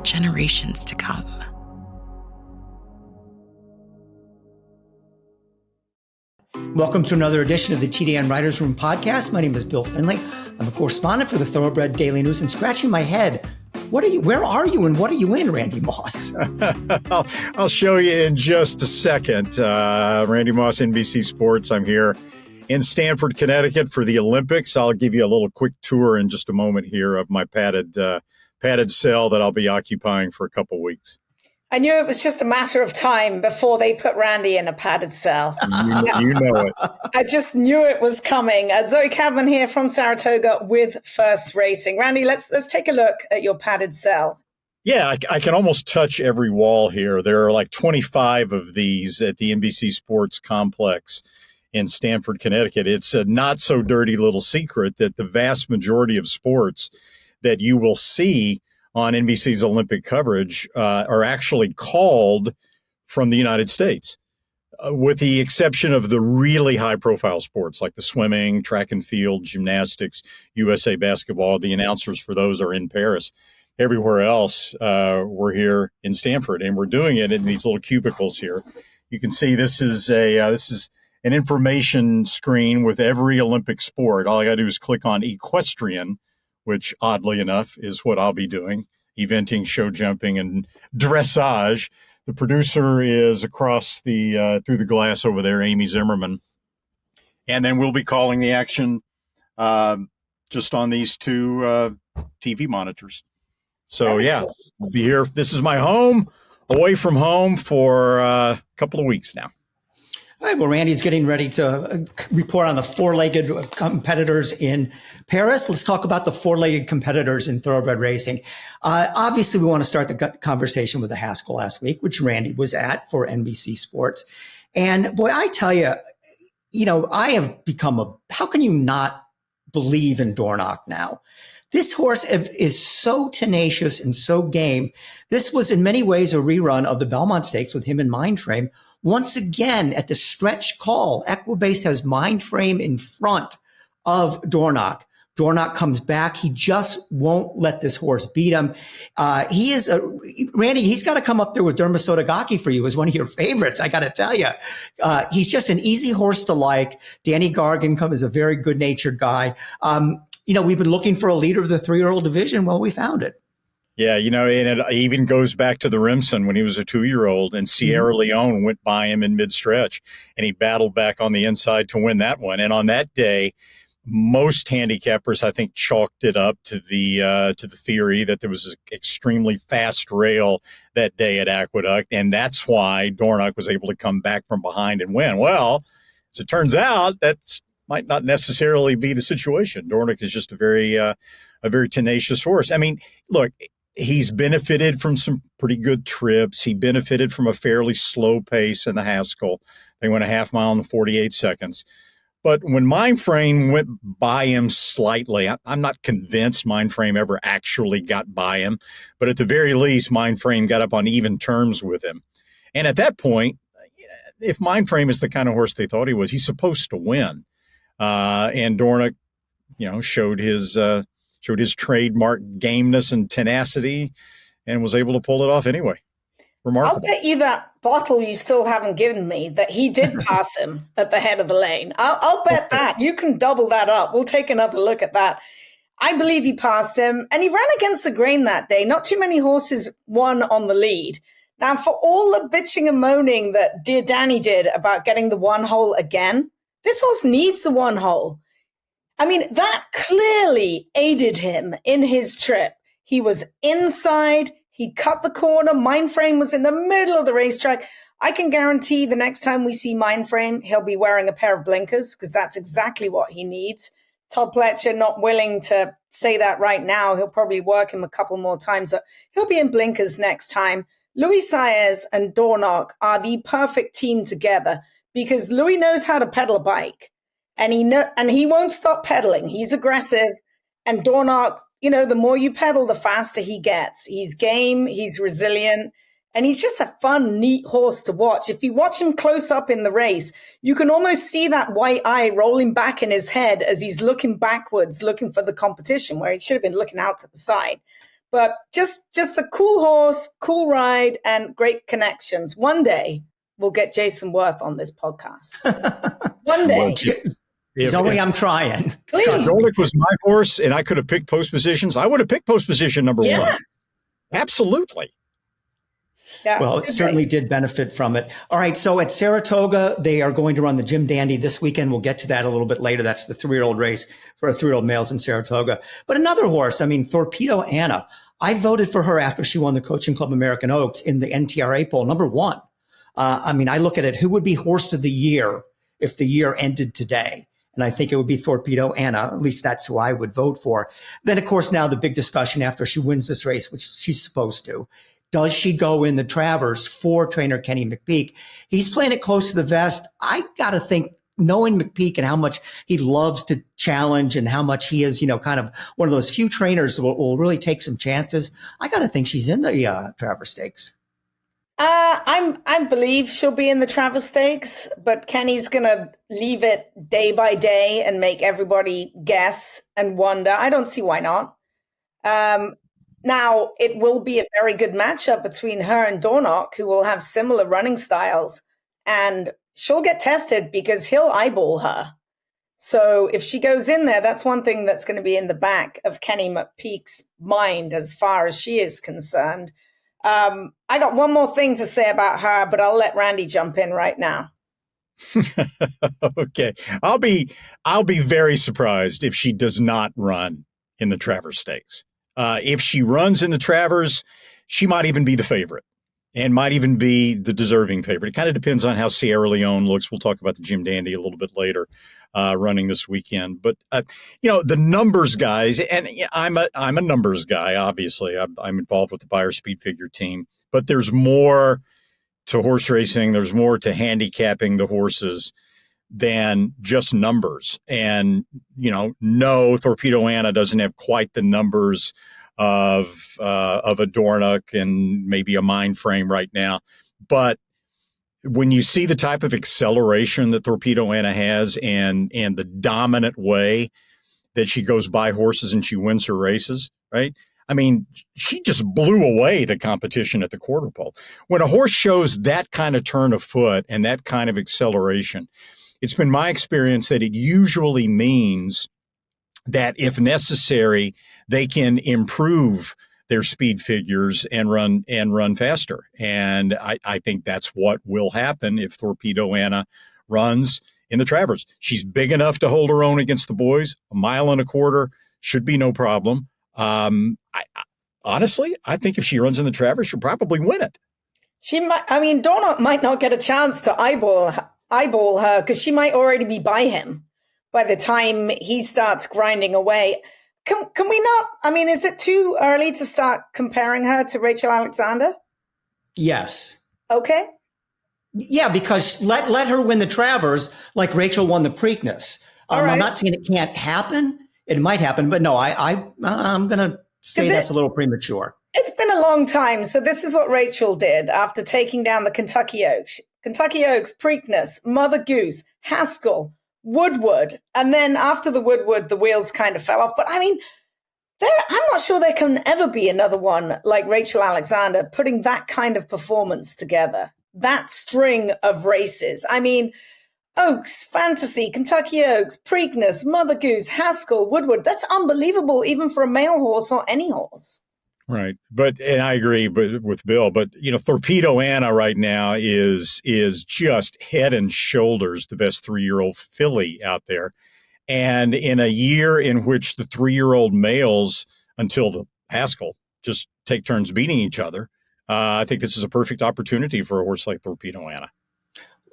generations to come. Welcome to another edition of the TDN Writers Room podcast. My name is Bill Finley. I'm a correspondent for the Thoroughbred Daily News, and scratching my head, where are you and what are you in, Randy Moss? I'll show you in just a second. Randy Moss, NBC Sports. I'm here in Stamford, Connecticut for the Olympics. I'll give you a little quick tour in just a moment here of my padded cell that I'll be occupying for a couple weeks. I knew it was just a matter of time before they put Randy in a padded cell. You know it. I just knew it was coming. Zoe Cadman here from Saratoga with First Racing. Randy, let's take a look at your padded cell. Yeah, I can almost touch every wall here. There are like 25 of these at the NBC Sports complex in Stamford, Connecticut. It's a not so dirty little secret that the vast majority of sports that you will see on NBC's Olympic coverage are actually called from the United States, with the exception of the really high-profile sports like the swimming, track and field, gymnastics, USA basketball. The announcers for those are in Paris. Everywhere else, we're here in Stamford, and we're doing it in these little cubicles here. You can see this is an information screen with every Olympic sport. All I got to do is click on equestrian, which oddly enough is what I'll be doing, eventing, show jumping, and dressage. The producer is across the through the glass over there, Amy Zimmerman. And then we'll be calling the action just on these two TV monitors. So, yeah, we'll be here. This is my home, away from home for a couple of weeks now. All right, well, Randy's getting ready to report on the four-legged competitors in Paris. Let's talk about the four-legged competitors in thoroughbred racing. Obviously, we want to start the conversation with the Haskell last week, which Randy was at for NBC Sports. And boy, I tell you, I have become how can you not believe in Dornoch now? This horse is so tenacious and so game. This was in many ways a rerun of the Belmont Stakes with him in Mindframe. Once again, at the stretch call, Equibase has Mindframe in front of Dornoch. Dornoch comes back. He just won't let this horse beat him. Randy, he's got to come up there with Derma Sotogake for you as one of your favorites, I got to tell you. He's just an easy horse to like. Danny Gargan is a very good-natured guy. We've been looking for a leader of the 3-year-old division. Well, we found it. Yeah, and it even goes back to the Remsen when he was a 2-year-old, and Sierra Leone went by him in mid-stretch, and he battled back on the inside to win that one. And on that day, most handicappers, I think, chalked it up to the theory that there was an extremely fast rail that day at Aqueduct, and that's why Dornoch was able to come back from behind and win. Well, as it turns out, that's might not necessarily be the situation. Dornoch is just a very tenacious horse. I mean, look, he's benefited from some pretty good trips. He benefited from a fairly slow pace in the Haskell. They went a half mile in 48 seconds. But when Mindframe went by him slightly, I'm not convinced Mindframe ever actually got by him. But at the very least, Mindframe got up on even terms with him. And at that point, if Mindframe is the kind of horse they thought he was, he's supposed to win. And Dornoch, showed his trademark gameness and tenacity and was able to pull it off anyway. Remarkable. I'll bet you that bottle you still haven't given me that he did pass him at the head of the lane. I'll bet that. You can double that up. We'll take another look at that. I believe he passed him, and he ran against the grain that day. Not too many horses won on the lead. Now, for all the bitching and moaning that dear Danny did about getting the one hole again, this horse needs the one hole. I mean, that clearly aided him in his trip. He was inside. He cut the corner. Mindframe was in the middle of the racetrack. I can guarantee the next time we see Mindframe, he'll be wearing a pair of blinkers because that's exactly what he needs. Todd Pletcher not willing to say that right now. He'll probably work him a couple more times. But he'll be in blinkers next time. Louis Saez and Dornoch are the perfect team together because Louis knows how to pedal a bike. And he won't stop pedaling. He's aggressive. And Dornoch, the more you pedal, the faster he gets. He's game, he's resilient, and he's just a fun, neat horse to watch. If you watch him close up in the race, you can almost see that white eye rolling back in his head as he's looking backwards, looking for the competition, where he should have been looking out to the side. But just a cool horse, cool ride, and great connections. One day we'll get Jason Worth on this podcast. One day. Zoe, I'm trying. Please. Dornoch was my horse, and I could have picked post positions. I would have picked post position number one. Absolutely. Yeah, well, it certainly did benefit from it. All right. So at Saratoga, they are going to run the Jim Dandy this weekend. We'll get to that a little bit later. That's the 3-year-old race for 3-year-old males in Saratoga. But another horse, Thorpedo Anna. I voted for her after she won the Coaching Club American Oaks in the NTRA poll, number one. I look at it, who would be horse of the year if the year ended today? And I think it would be Thorpedo Anna. At least that's who I would vote for. Then, of course, now the big discussion after she wins this race, which she's supposed to. Does she go in the Travers for trainer Kenny McPeek? He's playing it close to the vest. I got to think, knowing McPeek and how much he loves to challenge and how much he is, kind of one of those few trainers that will really take some chances. I got to think she's in the Travers Stakes. I believe she'll be in the Travers Stakes, but Kenny's going to leave it day by day and make everybody guess and wonder. I don't see why not. Now, it will be a very good matchup between her and Dornoch, who will have similar running styles, and she'll get tested because he'll eyeball her. So if she goes in there, that's one thing that's going to be in the back of Kenny McPeek's mind as far as she is concerned. I got one more thing to say about her, but I'll let Randy jump in right now. Okay. I'll be very surprised if she does not run in the Travers Stakes. If she runs in the Travers, she might even be the favorite and might even be the deserving favorite. It kind of depends on how Sierra Leone looks. We'll talk about the Jim Dandy a little bit later, running this weekend. But, the numbers guys, and I'm a numbers guy, obviously. I'm involved with the Buyer Speed Figure team. But there's more to horse racing. There's more to handicapping the horses than just numbers. And, no, Thorpedo Anna doesn't have quite the numbers of a Dornoch and maybe a Mind Frame right now. But when you see the type of acceleration that Thorpedo Anna has and the dominant way that she goes by horses and she wins her races, right? She just blew away the competition at the quarter pole. When a horse shows that kind of turn of foot and that kind of acceleration, it's been my experience that it usually means that if necessary, they can improve their speed figures and run faster. And I think that's what will happen if Thorpedo Anna runs in the Travers. She's big enough to hold her own against the boys. 1.25 miles should be no problem. Honestly, I think if she runs in the Travers, she'll probably win it. She might. Dornoch might not get a chance to eyeball her because she might already be by him by the time he starts grinding away. Can we not? Is it too early to start comparing her to Rachel Alexander? Yes. Okay. Yeah, because let her win the Travers like Rachel won the Preakness. Right. I'm not saying it can't happen. It might happen, but no, I'm going to say that's a little premature. It's been a long time. So this is what Rachel did after taking down the Kentucky Oaks. Kentucky Oaks, Preakness, Mother Goose, Haskell, Woodward. And then after the Woodward, the wheels kind of fell off. But I'm not sure there can ever be another one like Rachel Alexander putting that kind of performance together. That string of races. Oaks, Fantasy, Kentucky Oaks, Preakness, Mother Goose, Haskell, Woodward. That's unbelievable, even for a male horse or any horse. Right. And I agree with Bill, but, Thorpedo Anna right now is just head and shoulders the best 3-year-old filly out there. And in a year in which the 3-year-old males, until the Haskell, just take turns beating each other, I think this is a perfect opportunity for a horse like Thorpedo Anna.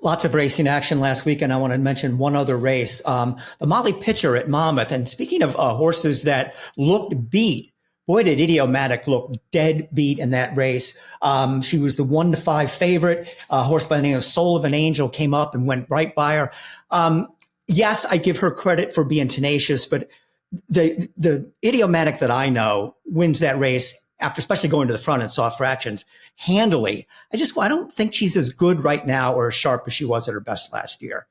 Lots of racing action last week, and I want to mention one other race, the Molly Pitcher at Monmouth. And speaking of horses that looked beat, boy, did Idiomatic look dead beat in that race. She was the 1-5 favorite. A horse by the name of Soul of an Angel came up and went right by her. Yes, I give her credit for being tenacious, but the Idiomatic that I know wins that race after especially going to the front in soft fractions handily. I don't think she's as good right now or as sharp as she was at her best last year.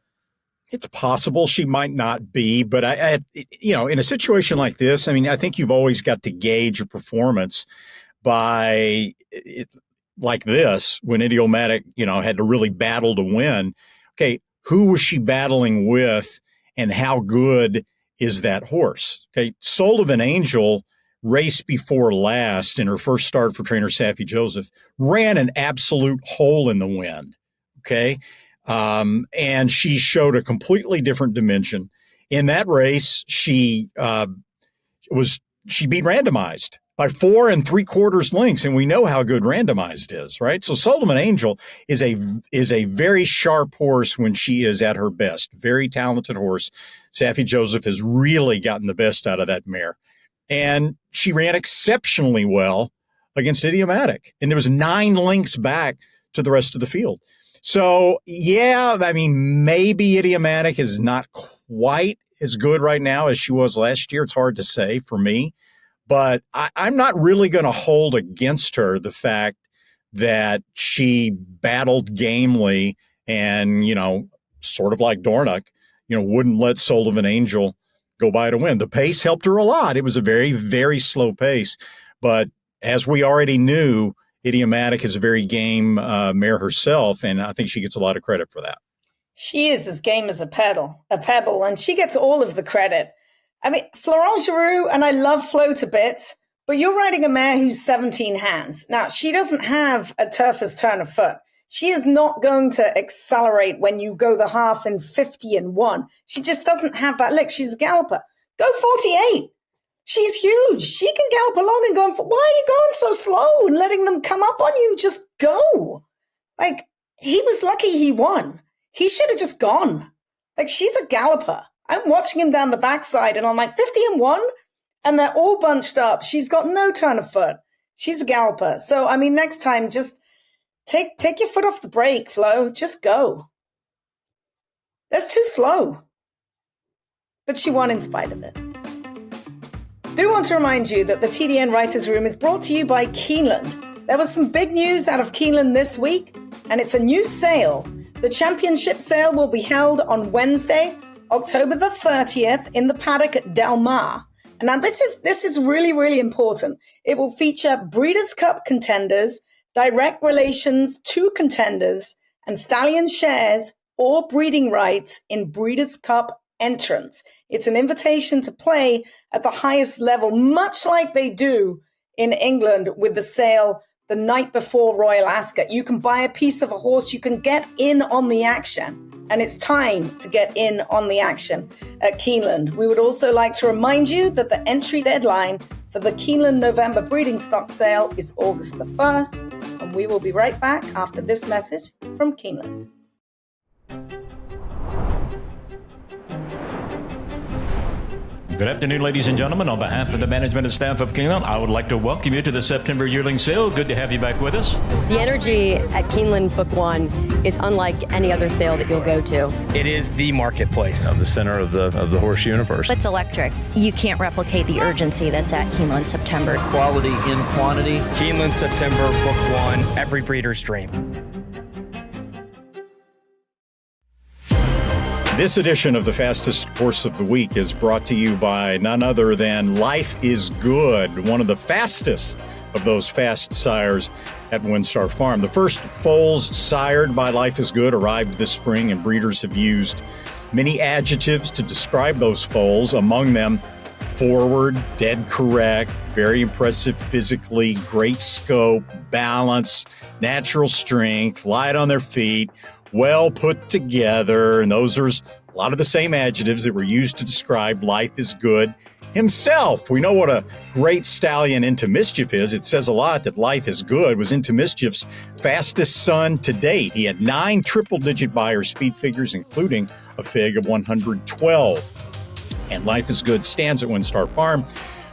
It's possible she might not be, but in a situation like this, I mean, I think you've always got to gauge a performance by it, like this, when Idiomatic, had to really battle to win. Okay, who was she battling with, and how good is that horse? Okay, Soul of an Angel, race before last in her first start for trainer Saffie Joseph, ran an absolute hole in the wind. Okay. And she showed a completely different dimension. In that race, she beat randomized by 4 3/4 lengths, and we know how good randomized is, right? So Solomon Angel is a very sharp horse when she is at her best. Very talented horse. Saffie Joseph has really gotten the best out of that mare, and she ran exceptionally well against Idiomatic, and there was 9 lengths back to the rest of the field. So, yeah, I mean, maybe Idiomatic is not quite as good right now as she was last year. It's hard to say for me, but I'm not really going to hold against her the fact that she battled gamely and, sort of like Dornoch, wouldn't let Soul of an Angel go by to win. The pace helped her a lot. It was a very, very slow pace, but as we already knew, Idiomatic is a very game mare herself, and I think she gets a lot of credit for that. She is as game as a pebble, and she gets all of the credit. I mean, Florent Geroux, and I love Flo to bits, but you're riding a mare who's 17 hands. Now, she doesn't have a turfer's turn of foot. She is not going to accelerate when you go the half in 50-1. She just doesn't have that lick. She's a galloper. Go 48. She's huge. She can gallop along and go, why are you going so slow and letting them come up on you? Just go. Like, he was lucky he won. He should have just gone. Like, she's a galloper. I'm watching him down the backside and I'm like, 50-1? And they're all bunched up. She's got no turn of foot. She's a galloper. So, I mean, next time, just take your foot off the brake, Flo. Just go. That's too slow. But she won in spite of it. Do want to remind you that the TDN Writers Room is brought to you by Keeneland. There was some big news out of Keeneland this week, and it's a new sale. The championship sale will be held on Wednesday, October the 30th in the paddock at Del Mar. And now this is really, really important. It will feature Breeders' Cup contenders, direct relations to contenders, and stallion shares or breeding rights in Breeders' Cup entrants. It's an invitation to play at the highest level, much like they do in England with the sale the night before Royal Ascot. You can buy a piece of a horse, you can get in on the action, and it's time to get in on the action at Keeneland. We would also like to remind you that the entry deadline for the Keeneland November breeding stock sale is August the 1st, and we will be right back after this message from Keeneland. Good afternoon, ladies and gentlemen. On behalf of the management and staff of Keeneland, I would like to welcome you to the September yearling sale. Good to have you back with us. The energy at Keeneland Book 1 is unlike any other sale that you'll go to. It is the marketplace. The center of the horse universe. It's electric. You can't replicate the urgency that's at Keeneland September. Quality in quantity. Keeneland September Book 1, every breeder's dream. This edition of the Fastest Horse of the Week is brought to you by none other than Life is Good, one of the fastest of those fast sires at Windstar Farm. The first foals sired by Life is Good arrived this spring, and breeders have used many adjectives to describe those foals, among them forward, dead correct, very impressive physically, great scope, balance, natural strength, light on their feet, well put together, and those are a lot of the same adjectives that were used to describe Life is Good himself. We know what a great stallion Into Mischief is. It says a lot that Life is Good was Into Mischief's fastest son to date. He had 9 triple-digit Beyer speed figures, including a fig of 112. And Life is Good stands at Windstar Farm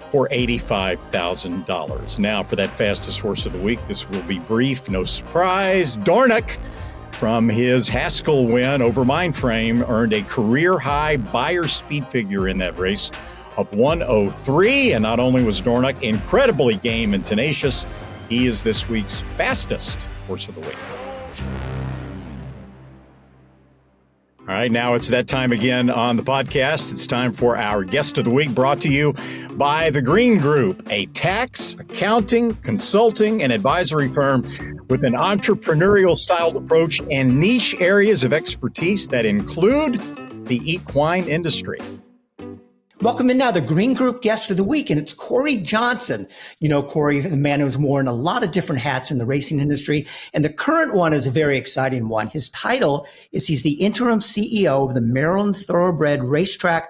for $85,000. Now, for that Fastest Horse of the Week, this will be brief, no surprise. Dornoch, from his Haskell win over Mindframe, earned a career-high Beyer speed figure in that race of 103. And not only was Dornoch incredibly game and tenacious, he is this week's Fastest Horse of the Week. All right, now it's that time again on the podcast. It's time for our guest of the week, brought to you by The Green Group, a tax, accounting, consulting, and advisory firm with an entrepreneurial-styled approach and niche areas of expertise that include the equine industry. Welcome in now, the Green Group guest of the week, and it's Corey Johnsen. You know, Corey, the man who's worn a lot of different hats in the racing industry, and the current one is a very exciting one. His title is he's the interim CEO of the Maryland Thoroughbred Racetrack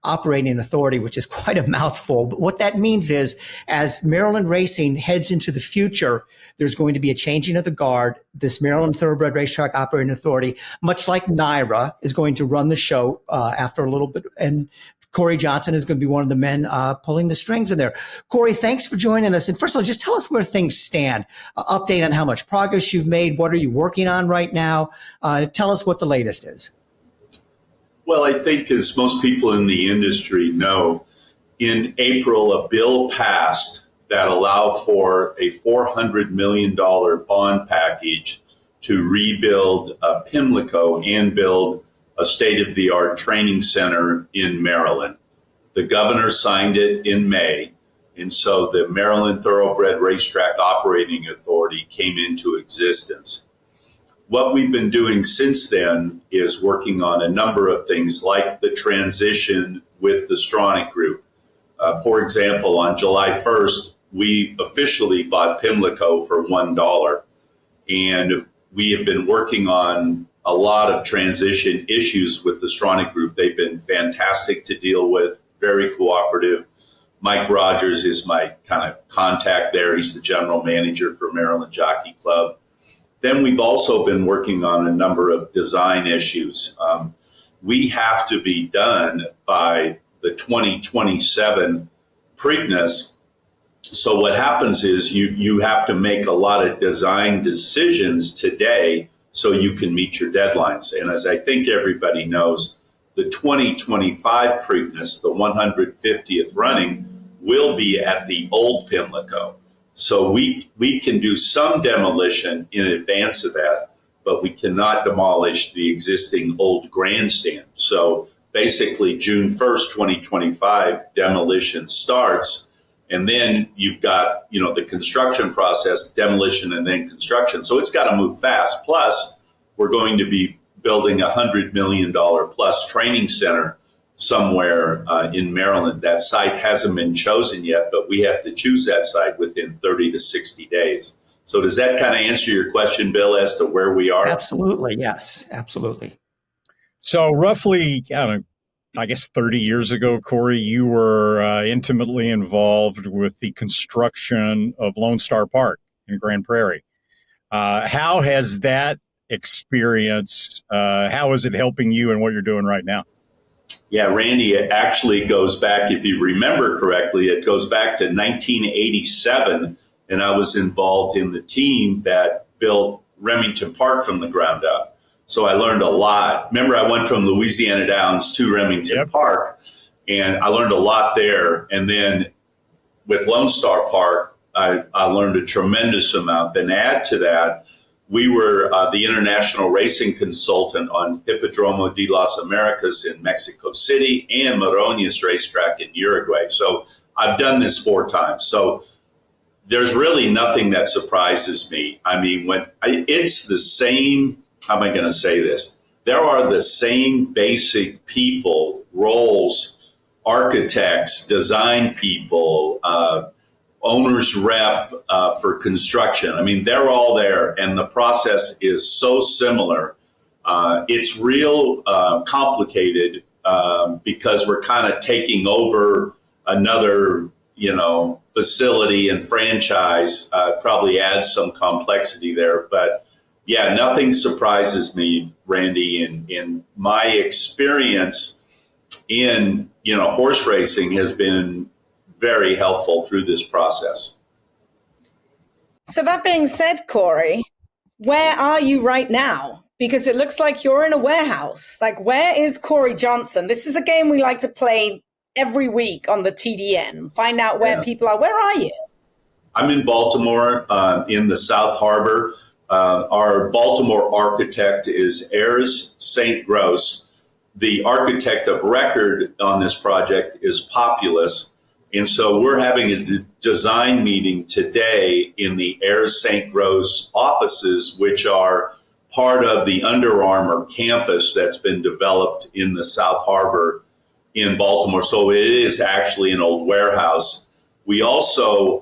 Operating Authority, which is quite a mouthful. But what that means is, as Maryland racing heads into the future, there's going to be a changing of the guard. This Maryland Thoroughbred Racetrack Operating Authority, much like NYRA, is going to run the show after a little bit, and Corey Johnsen is going to be one of the men pulling the strings in there. Corey, thanks for joining us. And first of all, just tell us where things stand. Update on how much progress you've made. What are you working on right now? Tell us what the latest is. Well, I think as most people in the industry know, in April, a bill passed that allowed for a $400 million bond package to rebuild Pimlico and build a state-of-the-art training center in Maryland. The governor signed it in May, and so the Maryland Thoroughbred Racetrack Operating Authority came into existence. What we've been doing since then is working on a number of things like the transition with the Dornoch Group. For example, on July 1st, we officially bought Pimlico for $1, and we have been working on a lot of transition issues with the Dornoch Group. They've been fantastic to deal with, very cooperative. Mike Rogers is my kind of contact there. He's the general manager for Maryland Jockey Club. Then we've also been working on a number of design issues. We have to be done by the 2027 Preakness. So what happens is you have to make a lot of design decisions today so you can meet your deadlines. And as I think everybody knows, the 2025 Preakness, the 150th running, will be at the old Pimlico. So we can do some demolition in advance of that, but we cannot demolish the existing old grandstand. So basically June 1st, 2025, demolition starts. And then you've got, the construction process, demolition, and then construction. So it's got to move fast. Plus, we're going to be building a $100 million plus training center somewhere in Maryland. That site hasn't been chosen yet, but we have to choose that site within 30 to 60 days. So does that kind of answer your question, Bill, as to where we are? Absolutely. Yes, absolutely. So roughly, I guess 30 years ago, Corey, you were intimately involved with the construction of Lone Star Park in Grand Prairie. How has that experience, how is it helping you in what you're doing right now? Yeah, Randy, it actually goes back, if you remember correctly, it goes back to 1987, and I was involved in the team that built Remington Park from the ground up. So I learned a lot. Remember, I went from Louisiana Downs to Remington Park, and I learned a lot there. And then with Lone Star Park, I learned a tremendous amount. Then add to that, we were the international racing consultant on Hippodromo de las Americas in Mexico City and Moronias Racetrack in Uruguay. So I've done this 4 times. So there's really nothing that surprises me. I mean, it's the same. How am I going to say this? There are the same basic people, roles, architects, design people, owner's rep for construction. I mean, they're all there, and the process is so similar. It's real complicated because we're kind of taking over another, facility and franchise. Probably adds some complexity there, but yeah, nothing surprises me, Randy. In my experience in, horse racing has been very helpful through this process. So that being said, Corey, where are you right now? Because it looks like you're in a warehouse. Like, where is Corey Johnsen? This is a game we like to play every week on the TDN. Find out where people are. Where are you? I'm in Baltimore, in the South Harbor. Our Baltimore architect is Ayers St. Gross. The architect of record on this project is Populous. And so we're having a design meeting today in the Ayers St. Gross offices, which are part of the Under Armour campus that's been developed in the South Harbor in Baltimore. So it is actually an old warehouse. We also,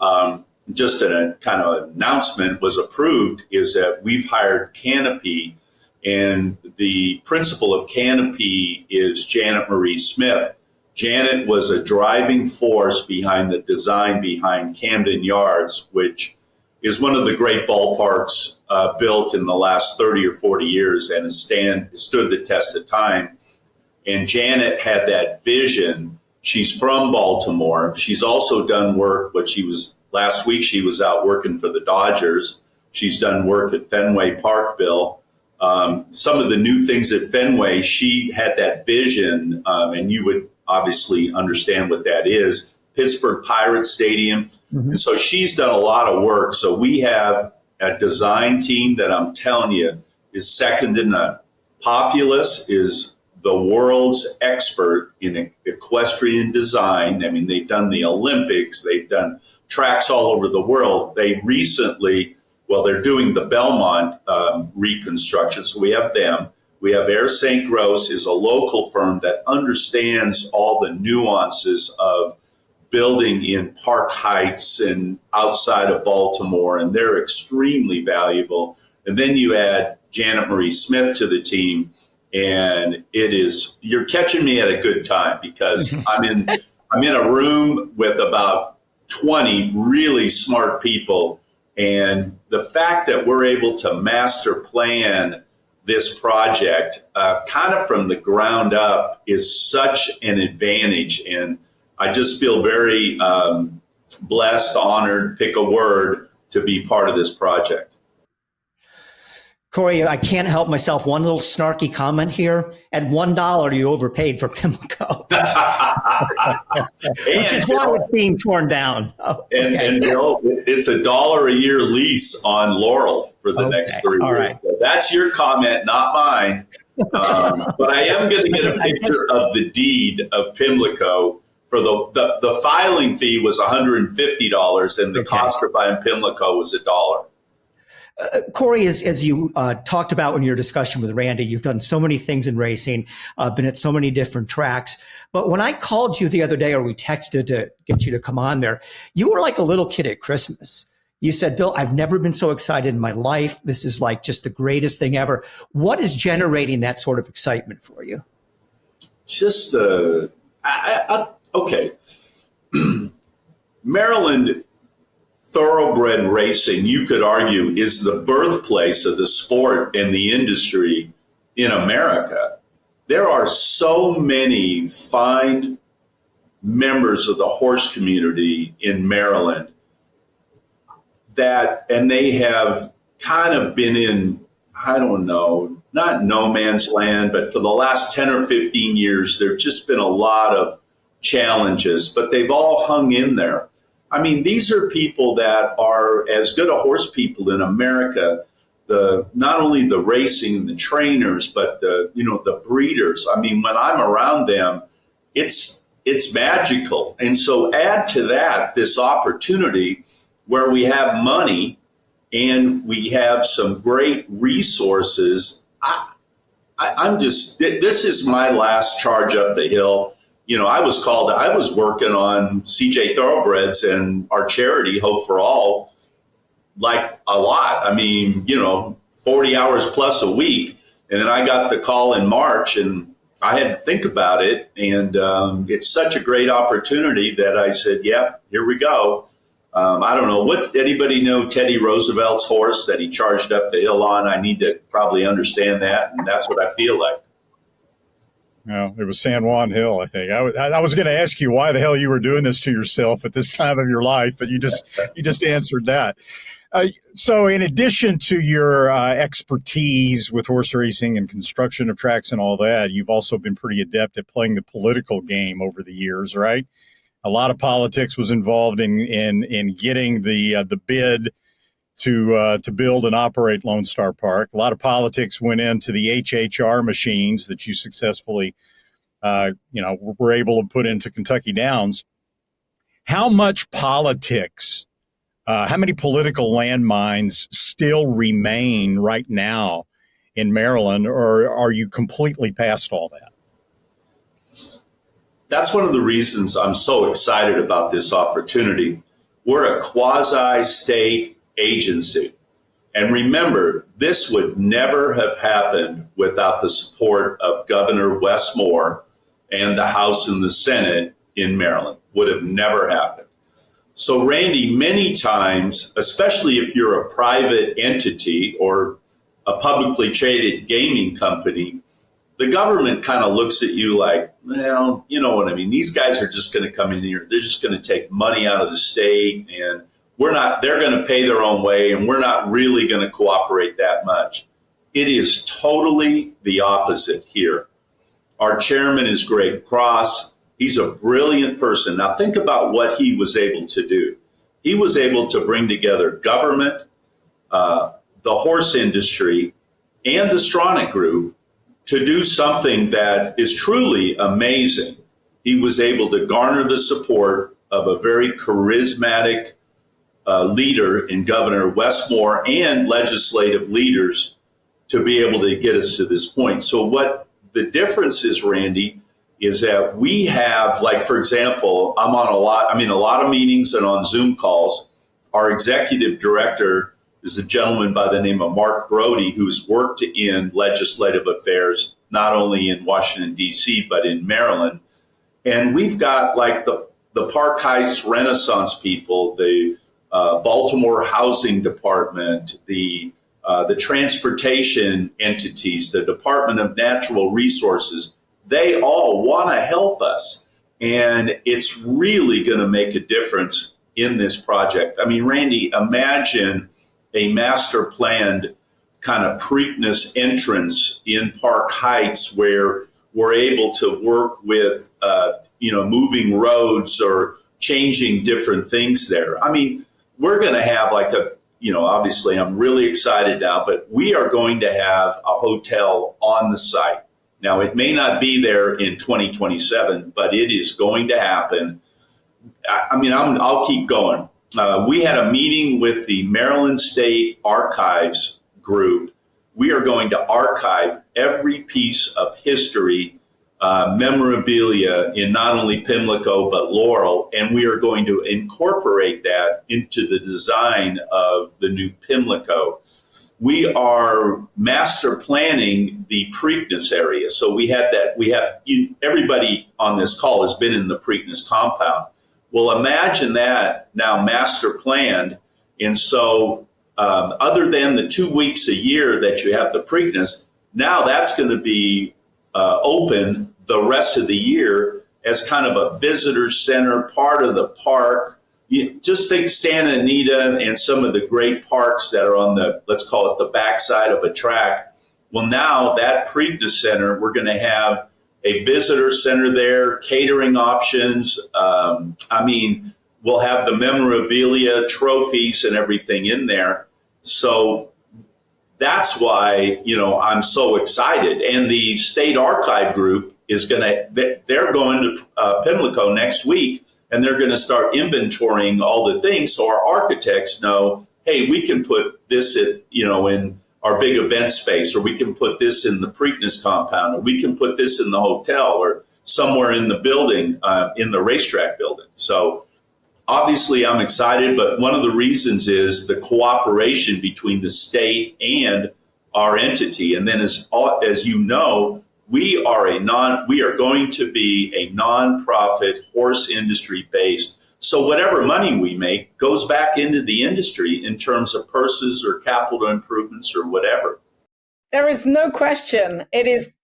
just a kind of announcement was approved, is that we've hired Canopy, and the principal of Canopy is Janet Marie Smith. Janet was a driving force behind the design behind Camden Yards, which is one of the great ballparks built in the last 30 or 40 years and has stood the test of time. And Janet had that vision. She's from Baltimore. She's also done work, last week she was out working for the Dodgers. She's done work at Fenway Park, Bill. Some of the new things at Fenway, she had that vision, and you would obviously understand what that is. Pittsburgh Pirates Stadium. Mm-hmm. And so she's done a lot of work. So we have a design team that I'm telling you is second to none. Populous is the world's expert in equestrian design. I mean, they've done the Olympics, they've done tracks all over the world. They recently, they're doing the Belmont reconstruction, so we have them. We have Ayers St. Gross is a local firm that understands all the nuances of building in Park Heights and outside of Baltimore, and they're extremely valuable. And then you add Janet Marie Smith to the team, and you're catching me at a good time, because I'm in a room with about 20 really smart people, and the fact that we're able to master plan this project kind of from the ground up is such an advantage. And I just feel very blessed, honored, pick a word, to be part of this project. Corey, I can't help myself. One little snarky comment here. At $1, you overpaid for Pimlico, which is why it's being torn down. Oh, okay. And Bill, it's $1 a year lease on Laurel for the next 3 years. Right. So that's your comment, not mine. But I am going to get a picture of the deed of Pimlico. For the filing fee was $150, and the cost for buying Pimlico was $1. Corey, as you talked about in your discussion with Randy, you've done so many things in racing, been at so many different tracks. But when I called you the other day, or we texted to get you to come on there, you were like a little kid at Christmas. You said, Bill, I've never been so excited in my life. This is like just the greatest thing ever. What is generating that sort of excitement for you? Just, okay. Maryland thoroughbred racing, you could argue, is the birthplace of the sport and the industry in America. There are so many fine members of the horse community in Maryland and they have kind of been in, I don't know, not no man's land, but for the last 10 or 15 years, there've just been a lot of challenges, but they've all hung in there. I mean, these are people that are as good a horse people in America. Not only the racing and the trainers, but the breeders. I mean, when I'm around them, it's magical. And so add to that this opportunity where we have money and we have some great resources. This is my last charge up the hill. I was working on CJ Thoroughbreds and our charity, Hope for All, like a lot. I mean, 40 hours plus a week. And then I got the call in March and I had to think about it. And it's such a great opportunity that I said, yep, here we go. I don't know. Anybody know Teddy Roosevelt's horse that he charged up the hill on? I need to probably understand that. And that's what I feel like. No, it was San Juan Hill, I think. I was going to ask you why the hell you were doing this to yourself at this time of your life, but you just answered that. So in addition to your expertise with horse racing and construction of tracks and all that, you've also been pretty adept at playing the political game over the years, right? A lot of politics was involved in getting the bid to build and operate Lone Star Park. A lot of politics went into the HHR machines that you successfully, were able to put into Kentucky Downs. How much politics, how many political landmines still remain right now in Maryland, or are you completely past all that? That's one of the reasons I'm so excited about this opportunity. We're a quasi-state agency. And remember, this would never have happened without the support of Governor Wes Moore and the House and the Senate in Maryland. Would have never happened. So, Randy, many times, especially if you're a private entity or a publicly traded gaming company, the government kind of looks at you like, well, you know what I mean? These guys are just going to come in here. They're just going to take money out of the state, and they're going to pay their own way, and we're not really going to cooperate that much. It is totally the opposite here. Our chairman is Greg Cross. He's a brilliant person. Now think about what he was able to do. He was able to bring together government, the horse industry, and the Stronach Group to do something that is truly amazing. He was able to garner the support of a very charismatic leader in Governor Wes Moore and legislative leaders to be able to get us to this point. So what the difference is, Randy, is that we have, like, for example, I'm on a lot of meetings and on Zoom calls. Our executive director is a gentleman by the name of Mark Brody, who's worked in legislative affairs, not only in Washington, D.C., but in Maryland. And we've got like the Park Heights Renaissance people, the Baltimore Housing Department, the transportation entities, the Department of Natural Resources. They all want to help us. And it's really going to make a difference in this project. I mean, Randy, imagine a master planned kind of Preakness entrance in Park Heights where we're able to work with, moving roads or changing different things there. I mean, we're going to have obviously I'm really excited now, but we are going to have a hotel on the site. Now, it may not be there in 2027, but it is going to happen. I'll keep going. We had a meeting with the Maryland State Archives group. We are going to archive every piece of history, memorabilia in not only Pimlico, but Laurel, and we are going to incorporate that into the design of the new Pimlico. We are master planning the Preakness area. So everybody on this call has been in the Preakness compound. Well, imagine that now master planned. And so other than the 2 weeks a year that you have the Preakness, now that's going to be open the rest of the year as kind of a visitor center, part of the park. You just think Santa Anita and some of the great parks that are on the, let's call it the backside of a track. Well, now that Preakness Center, we're going to have a visitor center there, catering options. We'll have the memorabilia, trophies, and everything in there. So that's why, I'm so excited. And the State Archive Group they're going to Pimlico next week, and they're going to start inventorying all the things. So our architects know, hey, we can put this in our big event space, or we can put this in the Preakness compound, or we can put this in the hotel or somewhere in the building, in the racetrack building. So obviously I'm excited, but one of the reasons is the cooperation between the state and our entity. And then as you know, we are going to be a nonprofit horse industry based. So whatever money we make goes back into the industry in terms of purses or capital improvements or whatever. There is no question.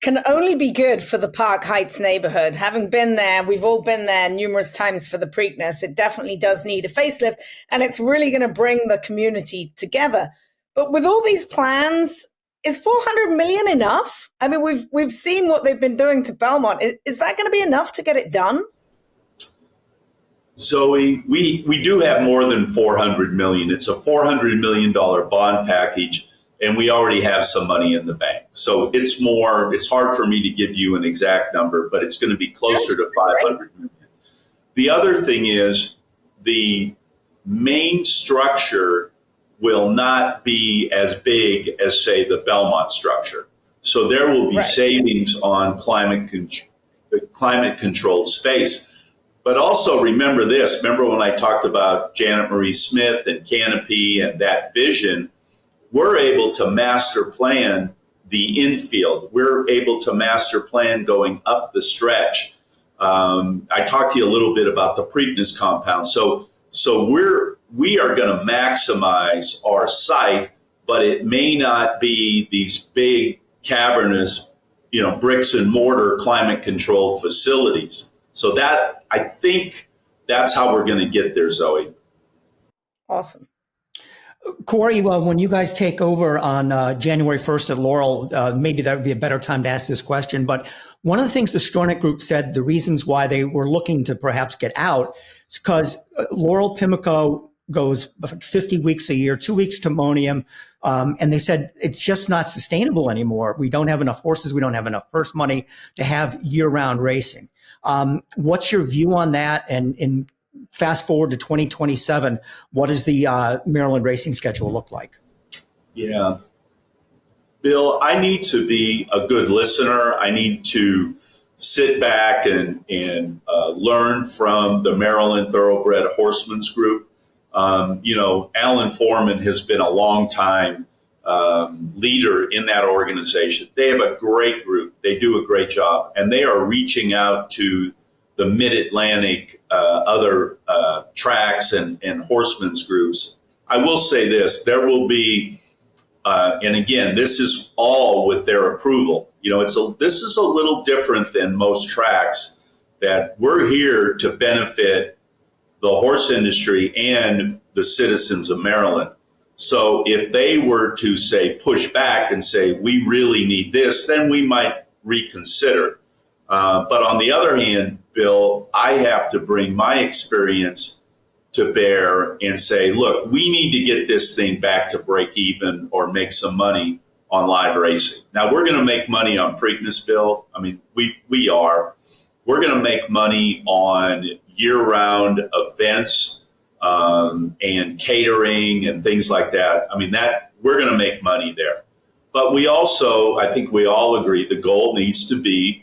Can only be good for the Park Heights neighborhood. Having been there, we've all been there numerous times for the Preakness. It definitely does need a facelift, and it's really going to bring the community together. But with all these plans, is $400 million enough? I mean, we've seen what they've been doing to Belmont. Is that going to be enough to get it done? Zoe, we do have more than $400 million. It's a $400 million bond package, and we already have some money in the bank. So it's hard for me to give you an exact number, but it's going to be closer to $500 million. The other thing is the main structure will not be as big as, say, the Belmont structure. So there will be savings on climate-controlled space. But also remember this. Remember when I talked about Janet Marie Smith and Canopy and that vision? We're able to master plan the infield. We're able to master plan going up the stretch. I talked to you a little bit about the Preakness compound. So we are going to maximize our site, but it may not be these big cavernous, bricks and mortar climate controlled facilities. So that, I think that's how we're going to get there, Zoe. Awesome. Corey, when you guys take over on January 1st at Laurel, maybe that would be a better time to ask this question. But one of the things the Dornoch Group said, the reasons why they were looking to perhaps get out, is because Laurel Pimlico goes 50 weeks a year, 2 weeks to Monium. And they said it's just not sustainable anymore. We don't have enough horses. We don't have enough purse money to have year-round racing. What's your view on that? And fast forward to 2027, what does the Maryland racing schedule look like? Yeah. Bill, I need to be a good listener. I need to sit back and learn from the Maryland Thoroughbred Horsemen's Group. Alan Foreman has been a long time leader in that organization. They have a great group. They do a great job, and they are reaching out to the Mid-Atlantic other tracks and horsemen's groups. I will say this, there will be, and again, this is all with their approval. This is a little different than most tracks, that we're here to benefit the horse industry and the citizens of Maryland. So if they were to say, push back and say, we really need this, then we might reconsider. But on the other hand, Bill, I have to bring my experience to bear and say, look, we need to get this thing back to break even or make some money on live racing. Now, we're going to make money on Preakness, Bill. I mean, we are. We're going to make money on year-round events and catering and things like that. I mean, that we're going to make money there. But we also, I think we all agree, the goal needs to be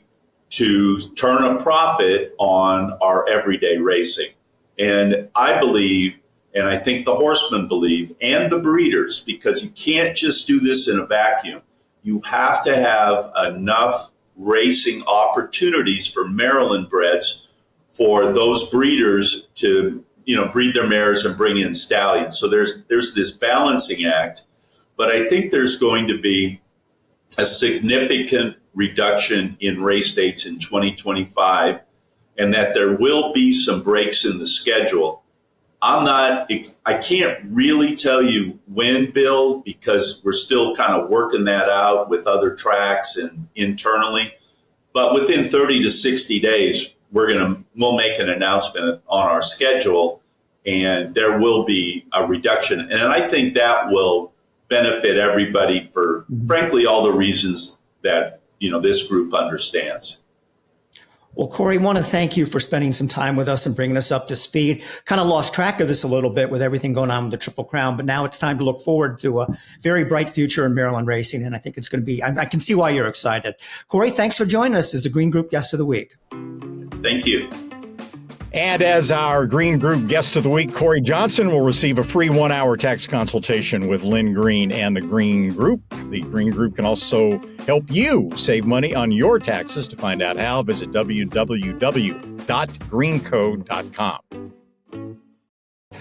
to turn a profit on our everyday racing. And I believe, and I think the horsemen believe, and the breeders, because you can't just do this in a vacuum. You have to have enough racing opportunities for Maryland breds for those breeders to, breed their mares and bring in stallions. So there's this balancing act, but I think there's going to be a significant reduction in race dates in 2025, and that there will be some breaks in the schedule. I can't really tell you when, Bill, because we're still kind of working that out with other tracks and internally. But within 30 to 60 days, we'll make an announcement on our schedule, and there will be a reduction. And I think that will benefit everybody for, frankly, all the reasons that this group understands. Well, Corey, I want to thank you for spending some time with us and bringing us up to speed. Kind of lost track of this a little bit with everything going on with the Triple Crown, but now it's time to look forward to a very bright future in Maryland racing. And I think it's going to be, I can see why you're excited. Corey, thanks for joining us as the Green Group Guest of the Week. Thank you. And as our Green Group Guest of the Week, Corey Johnsen will receive a free 1-hour tax consultation with Lynn Green and the Green Group. The Green Group can also help you save money on your taxes. To find out how, visit www.greencode.com.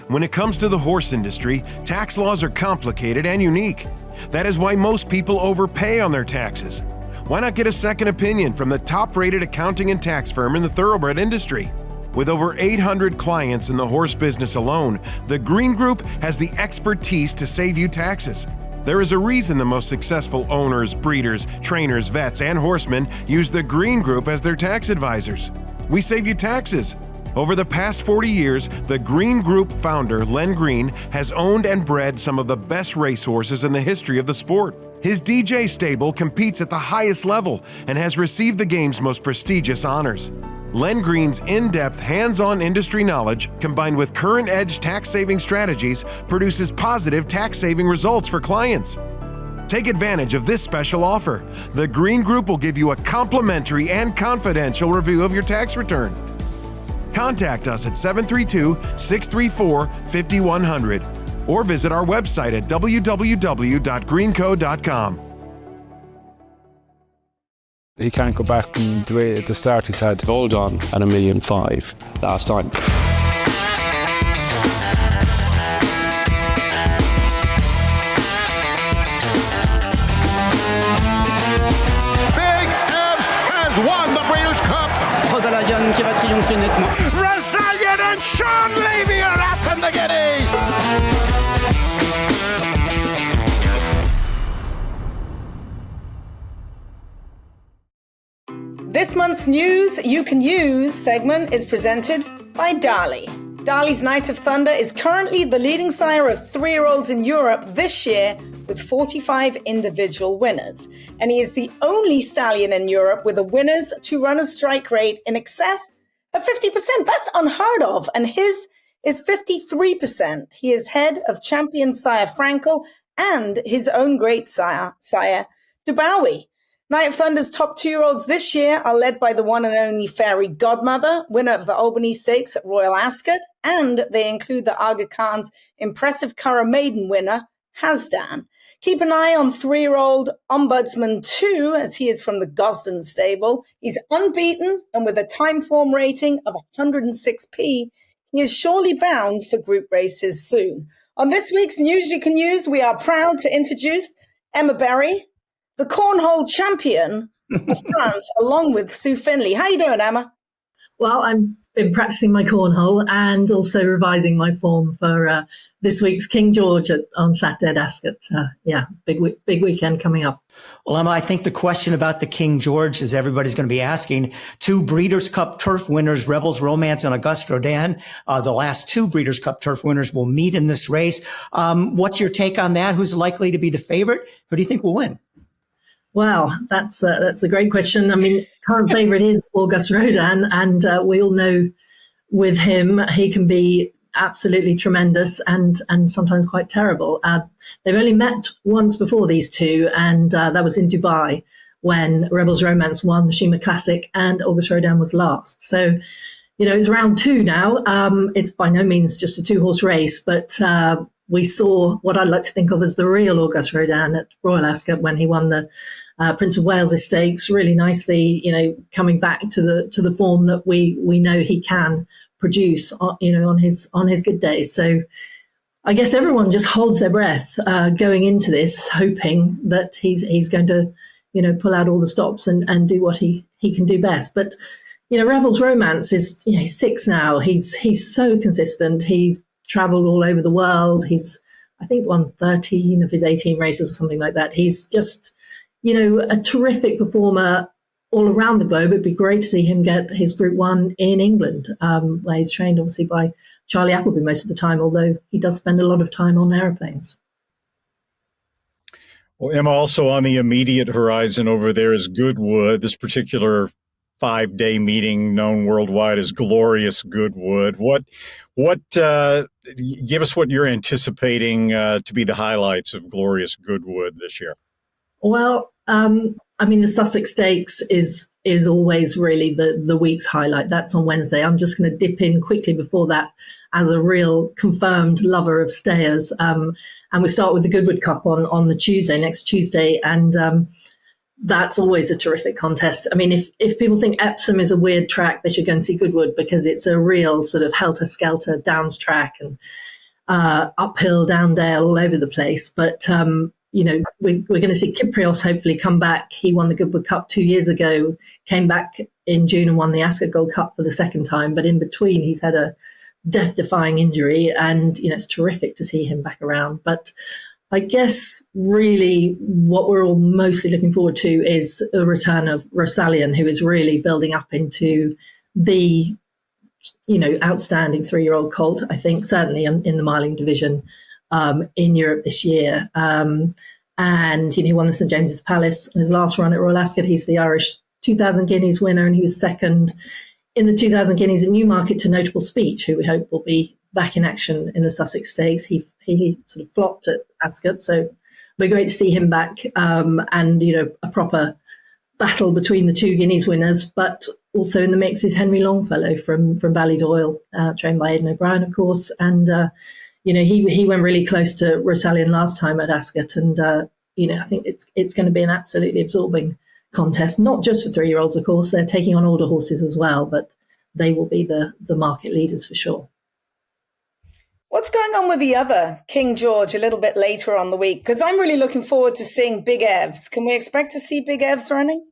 When it comes to the horse industry, tax laws are complicated and unique. That is why most people overpay on their taxes. Why not get a second opinion from the top-rated accounting and tax firm in the thoroughbred industry? With over 800 clients in the horse business alone, the Green Group has the expertise to save you taxes. There is a reason the most successful owners, breeders, trainers, vets, and horsemen use the Green Group as their tax advisors. We save you taxes. Over the past 40 years, the Green Group founder, Len Green, has owned and bred some of the best racehorses in the history of the sport. His DJ stable competes at the highest level and has received the game's most prestigious honors. Len Green's in-depth, hands-on industry knowledge, combined with current-edge tax-saving strategies, produces positive tax-saving results for clients. Take advantage of this special offer. The Green Group will give you a complimentary and confidential review of your tax return. Contact us at 732-634-5100 or visit our website at www.greenco.com. He can't go back from the way at the start he's had. Hold on at $1.5 million last time. Big Evs has won the Breeders' Cup. Rosalayan qui va triompher nettement. Rosalian and Sean Levy are up in the giddies. This month's News You Can Use segment is presented by Darley. Darley's Night of Thunder is currently the leading sire of 3-year-olds in Europe this year with 45 individual winners. And he is the only stallion in Europe with a winners to runners strike rate in excess of 50%. That's unheard of. And his is 53%. He is head of champion sire Frankel and his own great sire Dubawi. Night of Thunder's top 2-year-olds this year are led by the one and only Fairy Godmother, winner of the Albany Stakes at Royal Ascot, and they include the Aga Khan's impressive Curragh Maiden winner, Hasdan. Keep an eye on 3-year-old Ombudsman 2, as he is from the Gosden stable. He's unbeaten, and with a time form rating of 106p, he is surely bound for group races soon. On this week's News You Can Use, we are proud to introduce Emma Berry, the cornhole champion of France, along with Sue Finley. How you doing, Emma? Well, I've been practicing my cornhole and also revising my form for this week's King George on Saturday at Ascot. Big weekend coming up. Well, Emma, I think the question about the King George is everybody's going to be asking. 2 Breeders' Cup Turf winners, Rebels Romance and Auguste Rodin, the last 2 Breeders' Cup Turf winners will meet in this race. What's your take on that? Who's likely to be the favorite? Who do you think will win? Well, that's a great question. I mean, current favourite is Auguste Rodin, and we all know with him he can be absolutely tremendous and sometimes quite terrible. They've only met once before, these two, and that was in Dubai when Rebels Romance won the Shima Classic and Auguste Rodin was last. So, it's round 2 now. It's by no means just a 2-horse race, but we saw what I'd like to think of as the real Auguste Rodin at Royal Ascot when he won the Prince of Wales Stakes really nicely, coming back to the form that we know he can produce, on his good days. So I guess everyone just holds their breath going into this, hoping that he's going to, pull out all the stops and do what he can do best. But, Rebels Romance is, he's 6 now. He's so consistent. He's traveled all over the world. He's, I think, won 13 of his 18 races or something like that. He's just, a terrific performer all around the globe. It'd be great to see him get his Group 1 in England, where he's trained obviously by Charlie Appleby most of the time, although he does spend a lot of time on airplanes. Well, Emma, also on the immediate horizon over there is Goodwood, this particular 5-day meeting known worldwide as Glorious Goodwood. Give us what you're anticipating to be the highlights of Glorious Goodwood this year. Well, the Sussex Stakes is always really the week's highlight. That's on Wednesday. I'm just going to dip in quickly before that as a real confirmed lover of stayers. And we start with the Goodwood Cup on the Tuesday, next Tuesday. And that's always a terrific contest. I mean, if people think Epsom is a weird track, they should go and see Goodwood because it's a real sort of helter-skelter downs track and uphill, down dale, all over the place. But we're going to see Kyprios hopefully come back. He won the Goodwood Cup 2 years ago, came back in June and won the Ascot Gold Cup for the second time. But in between, he's had a death-defying injury, and it's terrific to see him back around. But I guess really what we're all mostly looking forward to is a return of Rosalian, who is really building up into the outstanding 3-year-old colt, I think, certainly in the miling division in Europe this year. And he won the St James's Palace in his last run at Royal Ascot. He's the Irish 2,000 guineas winner, and he was second in the 2,000 guineas at Newmarket to Notable Speech, who we hope will be back in action in the Sussex Stakes. He sort of flopped at Ascot, so we're great to see him back, and a proper battle between the two Guineas winners. But also in the mix is Henry Longfellow from Ballydoyle, trained by Aidan O'Brien, of course, and he went really close to Rosalian last time at Ascot, and I think it's going to be an absolutely absorbing contest, not just for 3-year-olds, of course. They're taking on older horses as well, but they will be the market leaders for sure. What's going on with the other King George a little bit later on the week? Because I'm really looking forward to seeing Big Evs. Can we expect to see Big Evs running?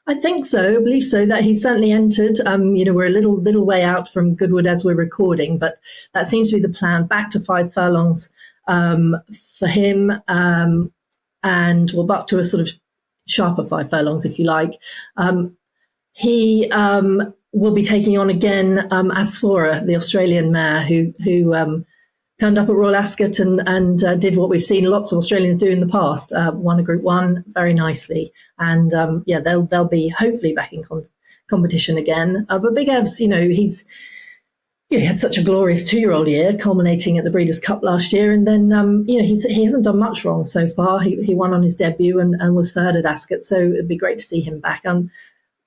I think so. I believe so. That he's certainly entered. We're a little way out from Goodwood as we're recording, but that seems to be the plan. Back to 5 furlongs for him, and we'll back to a sort of sharper 5 furlongs, if you like. He will be taking on again Asphora, the Australian mare, who turned up at Royal Ascot and did what we've seen lots of Australians do in the past, won a Group 1 very nicely. And they'll be hopefully back in competition again. But Big Evs, he had such a glorious 2-year-old year, culminating at the Breeders' Cup last year. And then, he hasn't done much wrong so far. He won on his debut and was third at Ascot. So it'd be great to see him back. I'm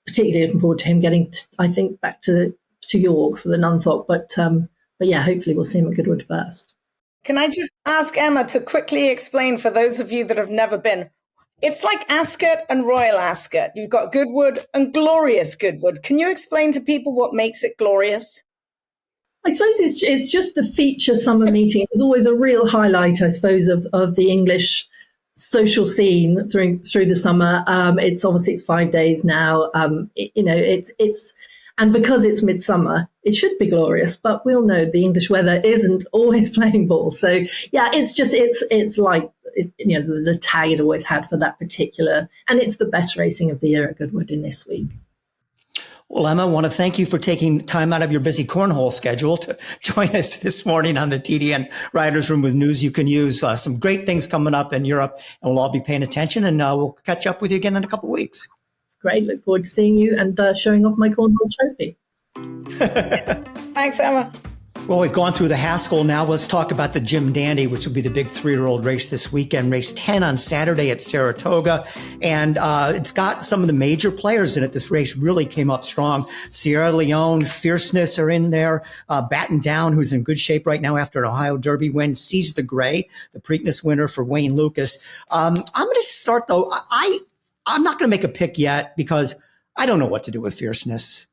particularly looking forward to him getting, back to York for the Nunthorpe. But yeah, hopefully we'll see him at Goodwood first. Can I just ask Emma to quickly explain for those of you that have never been? It's like Ascot and Royal Ascot. You've got Goodwood and Glorious Goodwood. Can you explain to people what makes it glorious? I suppose it's just the feature summer meeting. It was always a real highlight, I suppose, of the English social scene through the summer. It's 5 days now. It's and because it's midsummer, it should be glorious. But we all know the English weather isn't always playing ball. So yeah, it's like the tag it always had for that particular, and it's the best racing of the year at Goodwood in this week. Well, Emma, I want to thank you for taking time out of your busy cornhole schedule to join us this morning on the TDN Writers Room with news you can use. Some great things coming up in Europe, and we'll all be paying attention, and we'll catch up with you again in a couple of weeks. Great. Look forward to seeing you and showing off my cornhole trophy. Thanks, Emma. Well, we've gone through the Haskell. Now let's talk about the Jim Dandy, which will be the big 3-year-old race this weekend. Race 10 on Saturday at Saratoga. And it's got some of the major players in it. This race really came up strong. Sierra Leone, Fierceness are in there. Batten Down, who's in good shape right now after an Ohio Derby win. Seize the Gray, the Preakness winner for Wayne Lucas. I'm going to start, though. I'm not going to make a pick yet because I don't know what to do with Fierceness.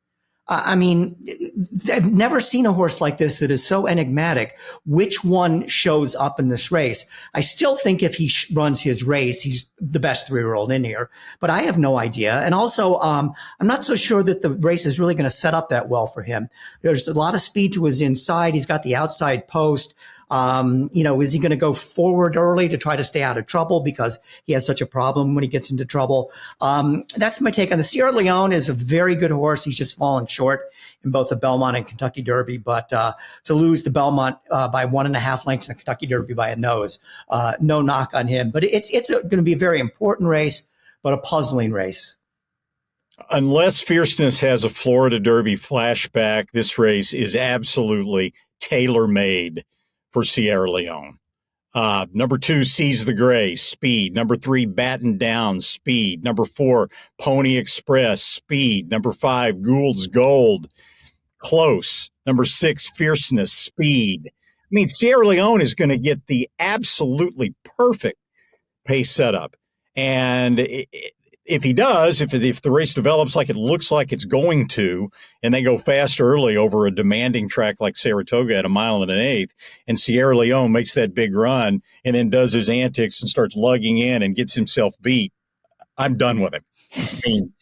I've never seen a horse like this that is so enigmatic. Which one shows up in this race? I still think if he runs his race, he's the best 3-year-old in here, but I have no idea. And also, I'm not so sure that the race is really going to set up that well for him. There's a lot of speed to his inside. He's got the outside post. Is he going to go forward early to try to stay out of trouble because he has such a problem when he gets into trouble? That's my take on the Sierra Leone. Is a very good horse. He's just fallen short in both the Belmont and Kentucky Derby, but to lose the Belmont by 1.5 lengths and the Kentucky Derby by a nose, no knock on him. But it's going to be a very important race, but a puzzling race. Unless Fierceness has a Florida Derby flashback, this race is absolutely tailor-made for Sierra Leone. Number 2, Seize the Gray, speed. Number 3, Batten Down, speed. Number 4, Pony Express, speed. Number 5, Gould's Gold, close. Number 6, Fierceness, speed. Sierra Leone is going to get the absolutely perfect pace setup. And if he does, if the race develops like it looks like it's going to, and they go fast early over a demanding track like Saratoga at 1 1/8, and Sierra Leone makes that big run and then does his antics and starts lugging in and gets himself beat, I'm done with him.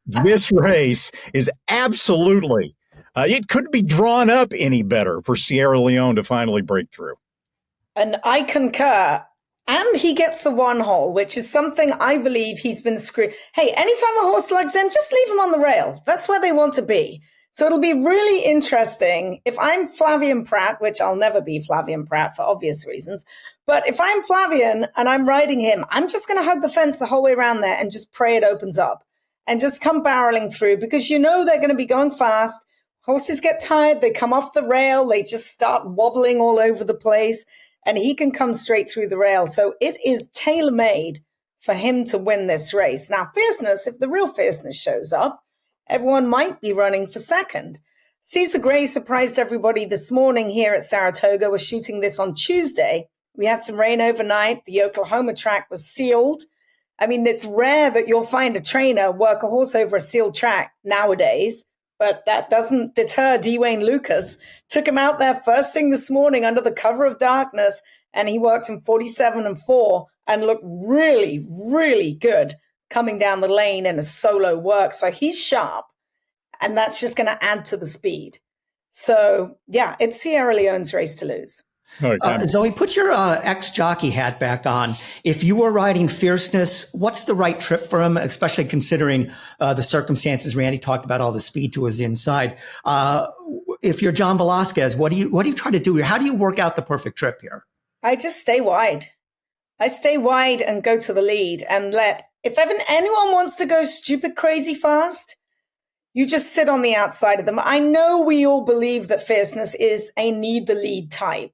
This race is absolutely, it couldn't be drawn up any better for Sierra Leone to finally break through. And I concur. And he gets the 1 hole, which is something I believe he's been screwed. Hey, anytime a horse lugs in, just leave him on the rail. That's where they want to be. So it'll be really interesting. If I'm Flavien Prat, which I'll never be Flavien Prat for obvious reasons, but if I'm Flavien and I'm riding him, I'm just going to hug the fence the whole way around there and just pray it opens up and just come barreling through, because you know they're going to be going fast. Horses get tired. They come off the rail. They just start wobbling all over the place, and he can come straight through the rail. So it is tailor-made for him to win this race. Now, Fierceness, if the real Fierceness shows up, everyone might be running for second. Cesar Gray surprised everybody this morning here at Saratoga. We're shooting this on Tuesday. We had some rain overnight. The Oklahoma track was sealed. I mean, it's rare that you'll find a trainer work a horse over a sealed track nowadays, but that doesn't deter Dwayne Lucas. Took him out there first thing this morning under the cover of darkness, and he worked in 47-4 and looked really, really good coming down the lane in a solo work. So he's sharp, and that's just going to add to the speed. So, yeah, it's Sierra Leone's race to lose. Zoe, put your ex-jockey hat back on. If you were riding Fierceness, what's the right trip for him, especially considering the circumstances? Randy talked about all the speed to his inside. If you're John Velasquez, what do you try to do here? How do you work out the perfect trip here? I just stay wide. I stay wide and go to the lead and if anyone wants to go stupid crazy fast, you just sit on the outside of them. I know we all believe that Fierceness is a need the lead type.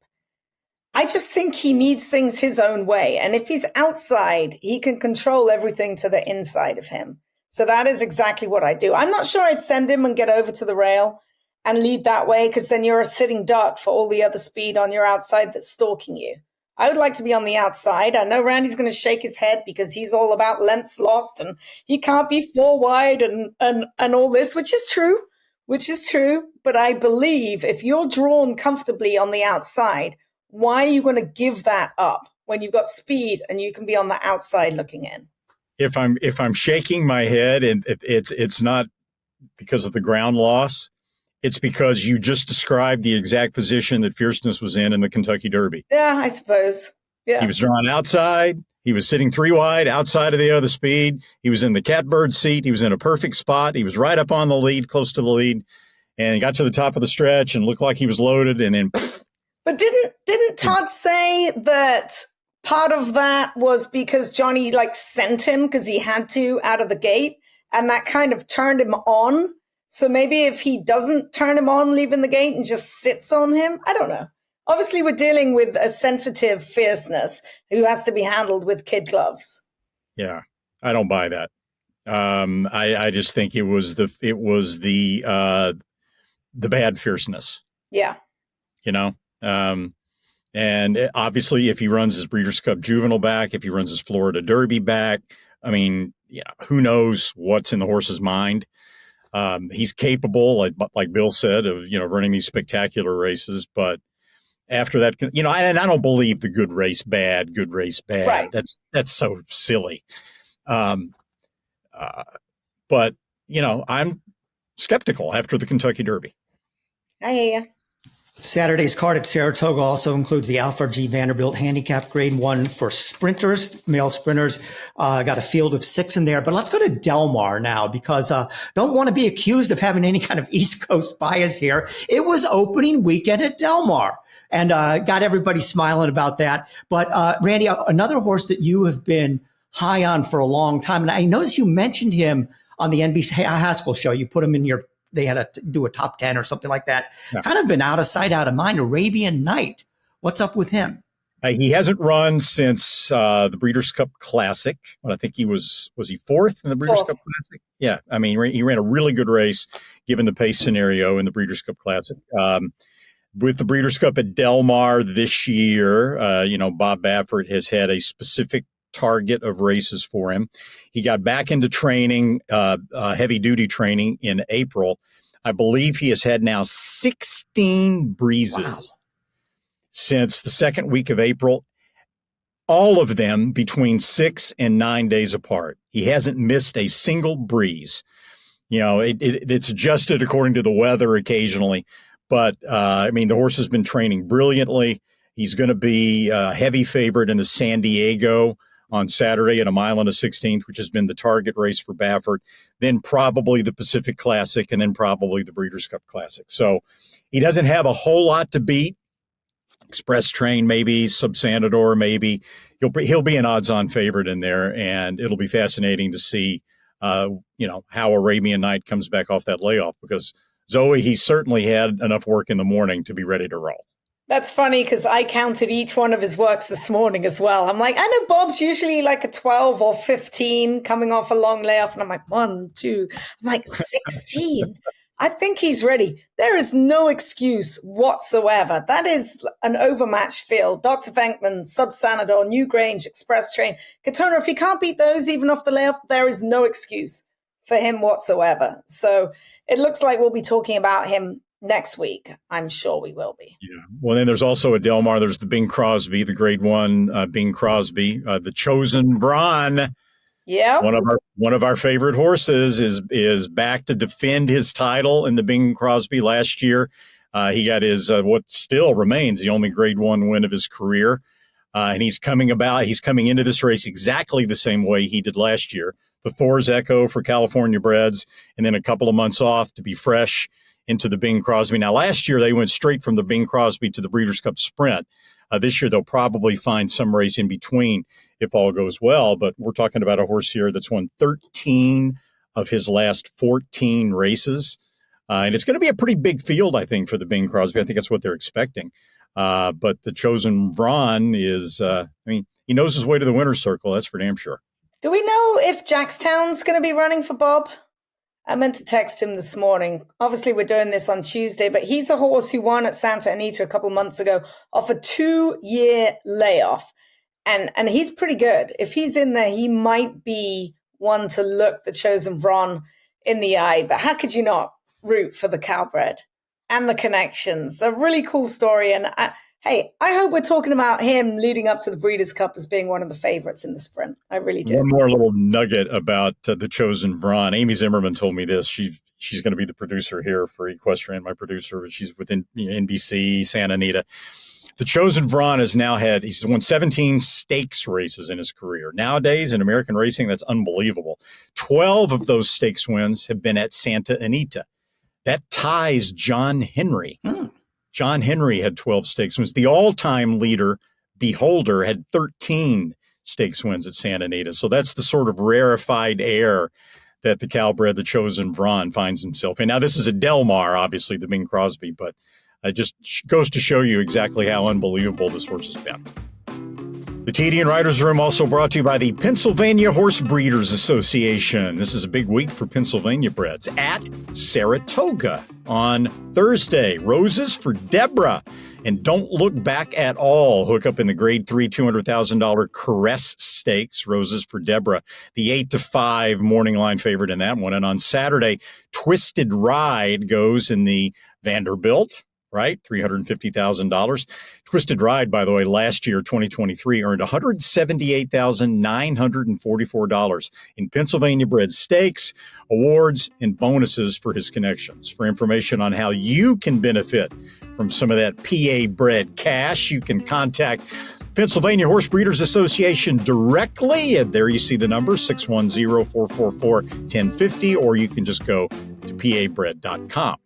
I just think he needs things his own way. And if he's outside, he can control everything to the inside of him. So that is exactly what I do. I'm not sure I'd send him and get over to the rail and lead that way, because then you're a sitting duck for all the other speed on your outside that's stalking you. I would like to be on the outside. I know Randy's going to shake his head because he's all about lengths lost and he can't be four wide and all this, which is true. But I believe if you're drawn comfortably on the outside, why are you going to give that up when you've got speed and you can be on the outside looking in? If I'm shaking my head, and it's not because of the ground loss, it's because you just described the exact position that Fierceness was in the Kentucky Derby. Yeah, I suppose. Yeah. He was drawn outside. He was sitting three wide outside of the other speed. He was in the catbird seat. He was in a perfect spot. He was right up on the lead, close to the lead, and got to the top of the stretch and looked like he was loaded, and then But didn't Todd say that part of that was because Johnny sent him because he had to out of the gate, and that kind of turned him on? So maybe if he doesn't turn him on leaving the gate and just sits on him, I don't know. Obviously, we're dealing with a sensitive Fierceness who has to be handled with kid gloves. Yeah, I don't buy that. I just think it was the bad Fierceness. Yeah. And obviously, if he runs his Breeders' Cup Juvenile back, if he runs his Florida Derby back, I mean, who knows what's in the horse's mind. He's capable, like Bill said, of, running these spectacular races. But after that, and I don't believe the good race bad. Right. That's so silly. But, I'm skeptical after the Kentucky Derby. I hear you. Saturday's card at Saratoga also includes the Alfred G. Vanderbilt Handicap Grade 1 for sprinters, male sprinters. Got a field of 6 in there. But let's go to Del Mar now, because don't want to be accused of having any kind of East Coast bias here. It was opening weekend at Del Mar, and got everybody smiling about that. But Randy, another horse that you have been high on for a long time, and I noticed you mentioned him on the NBC Haskell show. You put him in they had to do a top 10 or something like that. Yeah. Kind of been out of sight, out of mind. Arabian Night. What's up with him? He hasn't run since the Breeders' Cup Classic. But I think was he fourth in the Breeders' Cup Classic? Yeah. I mean, he ran a really good race given the pace scenario in the Breeders' Cup Classic. With the Breeders' Cup at Del Mar this year, Bob Baffert has had a specific target of races for him. He got back into training, heavy duty training in April. I believe he has had now 16 breezes since the second week of April, all of them between 6 and 9 days apart. He hasn't missed a single breeze. It's adjusted according to the weather occasionally, but the horse has been training brilliantly. He's going to be a heavy favorite in the San Diego on Saturday at 1 1/16, which has been the target race for Baffert, then probably the Pacific Classic, and then probably the Breeders' Cup Classic. So he doesn't have a whole lot to beat. Express Train, maybe, Subsanador, maybe. He'll be an odds-on favorite in there, and it'll be fascinating to see, how Arabian Night comes back off that layoff, because Zoe, he certainly had enough work in the morning to be ready to roll. That's funny because I counted each one of his works this morning as well. I'm like, I know Bob's usually like a 12 or 15 coming off a long layoff. And I'm like, 1, 2, I'm like 16. I think he's ready. There is no excuse whatsoever. That is an overmatched field. Dr. Venkman, Subsanador, Newgrange, Express Train, Katona. If he can't beat those even off the layoff, there is no excuse for him whatsoever. So it looks like we'll be talking about him next week. I'm sure we will be. Yeah. Well, then there's also a Del Mar. There's the Bing Crosby, the Grade 1 Bing Crosby, the Chosen Braun. Yeah. One of our favorite horses is back to defend his title in the Bing Crosby last year. He got his what still remains the only Grade 1 win of his career. And he's coming into this race exactly the same way he did last year. The Thor's Echo for California breds, and then a couple of months off to be fresh into the Bing Crosby. Now, last year, they went straight from the Bing Crosby to the Breeders' Cup Sprint. This year, they'll probably find some race in between if all goes well. But we're talking about a horse here that's won 13 of his last 14 races. And it's going to be a pretty big field, I think, for the Bing Crosby. I think that's what they're expecting. But the Chosen Braun is, he knows his way to the winner's circle. That's for damn sure. Do we know if Jackstown's going to be running for Bob? I meant to text him this morning. Obviously, we're doing this on Tuesday, but he's a horse who won at Santa Anita a couple months ago off a 2-year layoff. And he's pretty good. If he's in there, he might be one to look the Chosen Braun in the eye. But how could you not root for the Cowbred and the connections? A really cool story. And I hope we're talking about him leading up to the Breeders' Cup as being one of the favorites in the sprint. I really do. One more little nugget about the Chosen Braun. Amy Zimmerman told me this. She's going to be the producer here for Equestrian, my producer. She's within NBC, Santa Anita. The Chosen Braun he's won 17 stakes races in his career. Nowadays in American racing, that's unbelievable. 12 of those stakes wins have been at Santa Anita. That ties John Henry. John Henry had 12 stakes wins. The all-time leader, Beholder, had 13 stakes wins at Santa Anita. So that's the sort of rarefied air that the Cowbred, the Chosen Braun, finds himself in. Now, this is a Del Mar, obviously, the Bing Crosby, but it just goes to show you exactly how unbelievable this horse has been. The TDN Writers Room also brought to you by the Pennsylvania Horse Breeders Association. This is a big week for Pennsylvania breds at Saratoga on Thursday. Roses for Deborah. And don't look back at all. Hook up in the Grade 3 $200,000 Caress Stakes. Roses for Deborah. The 8-5 morning line favorite in that one. And on Saturday, Twisted Ride goes in the Vanderbilt. Right? $350,000. Twisted Ride, by the way, last year, 2023, earned $178,944 in Pennsylvania bred stakes, awards, and bonuses for his connections. For information on how you can benefit from some of that PA bred cash, you can contact Pennsylvania Horse Breeders Association directly. And there you see the number, 610-444-1050, or you can just go to pabred.com.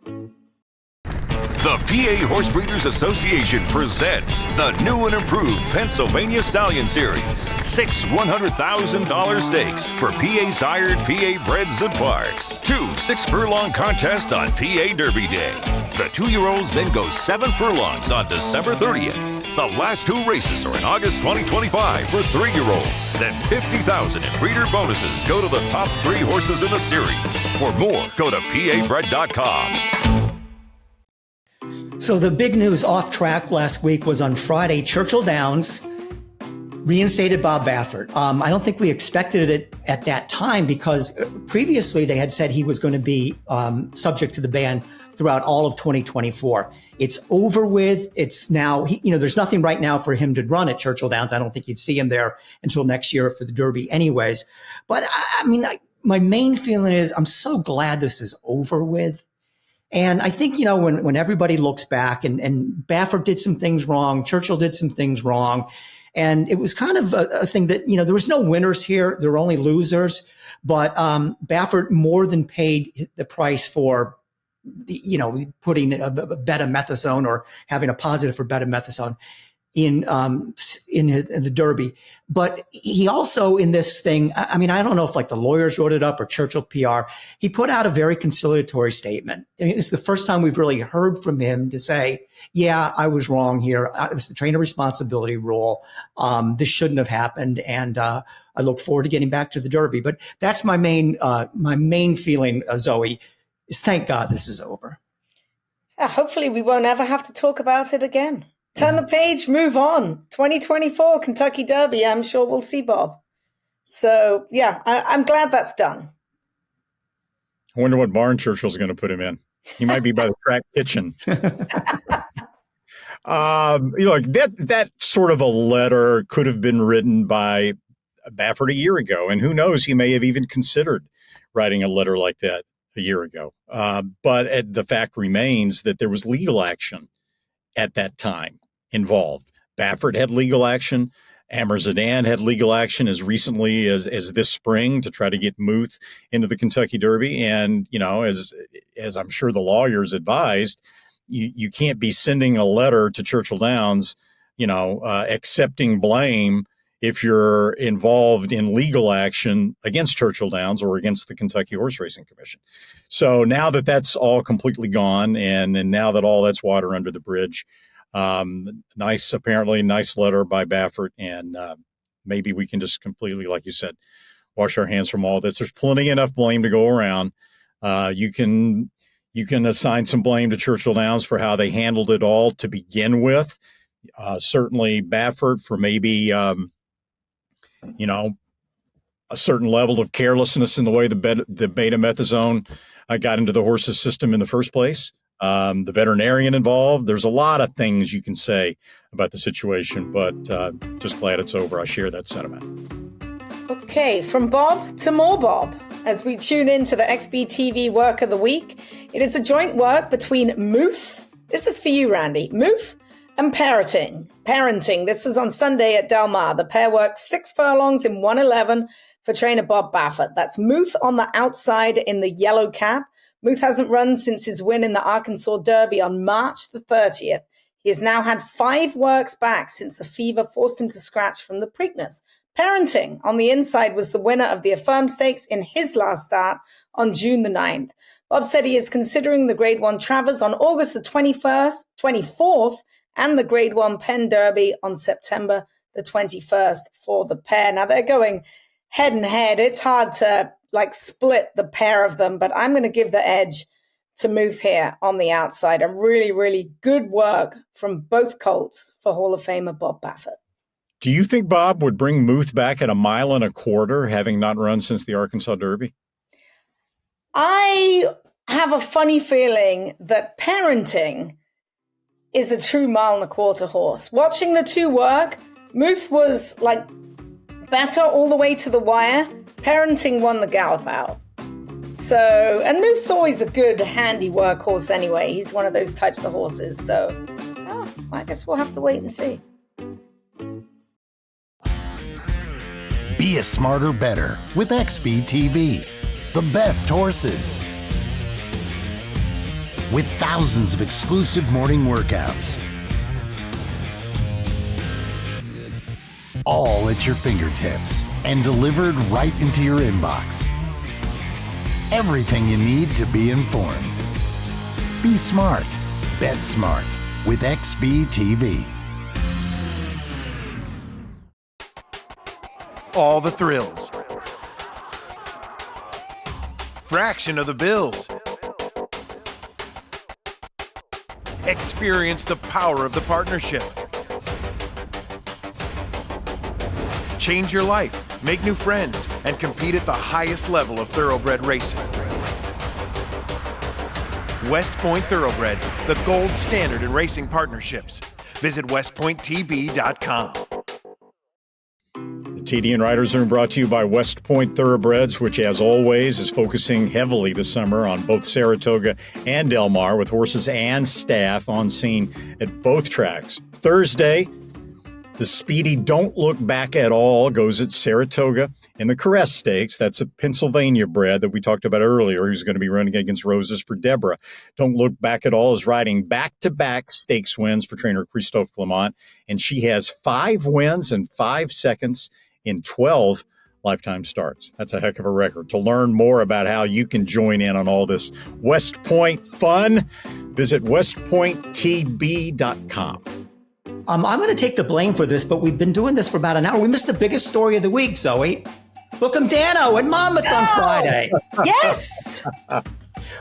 The PA Horse Breeders Association presents the new and improved Pennsylvania Stallion Series. 6 $100,000 stakes for PA-sired PA breds and parks. 2 6-furlong contests on PA Derby Day. The 2-year-olds then go 7 furlongs on December 30th. The last 2 races are in August 2025 for 3-year-olds. Then $50,000 in breeder bonuses go to the top 3 horses in the series. For more, go to pabred.com. So the big news off track last week was on Friday, Churchill Downs reinstated Bob Baffert. I don't think we expected it at that time because previously they had said he was going to be subject to the ban throughout all of 2024. It's over with. It's now, there's nothing right now for him to run at Churchill Downs. I don't think you'd see him there until next year for the Derby anyways. But my main feeling is I'm so glad this is over with. And I think, when everybody looks back and Baffert did some things wrong, Churchill did some things wrong, And it was kind of a thing that, there was no winners here. There were only losers. But Baffert more than paid the price for, putting a betamethasone or having a positive for betamethasone in the Derby. But he also, in this thing, I don't know if like the lawyers wrote it up or Churchill PR, he put out a very conciliatory statement. And it's the first time we've really heard from him to say, yeah, I was wrong here. It was the trainer responsibility rule. This shouldn't have happened. And I look forward to getting back to the Derby. But that's my main feeling, Zoe, is thank God this is over. Hopefully we won't ever have to talk about it again. Turn the page, move on. 2024 Kentucky Derby, I'm sure we'll see Bob. So, yeah, I'm glad that's done. I wonder what barn Churchill's going to put him in. He might be by the track kitchen. That sort of a letter could have been written by Baffert a year ago. And who knows, he may have even considered writing a letter like that a year ago. But the fact remains that there was legal action at that time involved. Baffert had legal action. Ammer-Zidane had legal action as recently as this spring to try to get Muth into the Kentucky Derby. And, as I'm sure the lawyers advised, you can't be sending a letter to Churchill Downs, accepting blame if you're involved in legal action against Churchill Downs or against the Kentucky Horse Racing Commission. So now that that's all completely gone and now that all that's water under the bridge, nice letter by Baffert. And maybe we can just completely, like you said, wash our hands from all this. There's plenty enough blame to go around. You can assign some blame to Churchill Downs for how they handled it all to begin with. Certainly Baffert for maybe, a certain level of carelessness in the way the betamethasone got into the horse's system in the first place. The veterinarian involved. There's a lot of things you can say about the situation, but just glad it's over. I share that sentiment. Okay, from Bob to more Bob. As we tune into the XBTV Work of the Week, it is a joint work between Muth. This is for you, Randy. Muth and Parenting. This was on Sunday at Del Mar. The pair worked 6 furlongs in 1:11 for trainer Bob Baffert. That's Muth on the outside in the yellow cap. Muth hasn't run since his win in the Arkansas Derby on March the 30th. He has now had 5 works back since a fever forced him to scratch from the Preakness. Parenting on the inside was the winner of the Affirm Stakes in his last start on June the 9th. Bob said he is considering the Grade 1 Travers on August the 24th, and the Grade 1 Penn Derby on September the 21st for the pair. Now they're going head and head. It's hard to split the pair of them, but I'm going to give the edge to Muth here on the outside. A really, really good work from both colts for Hall of Famer Bob Baffert. Do you think Bob would bring Muth back at 1 1/4 miles, having not run since the Arkansas Derby? I have a funny feeling that Parenting is a true 1 1/4 mile horse. Watching the two work, Muth was better all the way to the wire. Parenting won the gallop out. So, and Muth's always a good handy workhorse anyway. He's one of those types of horses. So, I guess we'll have to wait and see. Be a smarter, better with XBTV. The best horses. With thousands of exclusive morning workouts. All at your fingertips and delivered right into your inbox. Everything you need to be informed. Be smart. Bet smart with XBTV. All the thrills. Fraction of the bills. Experience the power of the partnership. Change your life, make new friends, and compete at the highest level of thoroughbred racing. West Point Thoroughbreds, the gold standard in racing partnerships. Visit westpointtb.com. The TDN Writers Room brought to you by West Point Thoroughbreds, which, as always, is focusing heavily this summer on both Saratoga and Del Mar, with horses and staff on scene at both tracks. Thursday, The Speedy Don't Look Back at All goes at Saratoga in the Caress Stakes. That's a Pennsylvania bred that we talked about earlier, who's going to be running against Roses for Deborah. Don't Look Back at All is riding back-to-back stakes wins for trainer Christophe Clement, and she has 5 wins and 5 seconds in 12 lifetime starts. That's a heck of a record. To learn more about how you can join in on all this West Point fun, visit westpointtb.com. I'm going to take the blame for this, but we've been doing this for about an hour. We missed the biggest story of the week, Zoe. Welcome Dano and Monmouth on Friday. Yes.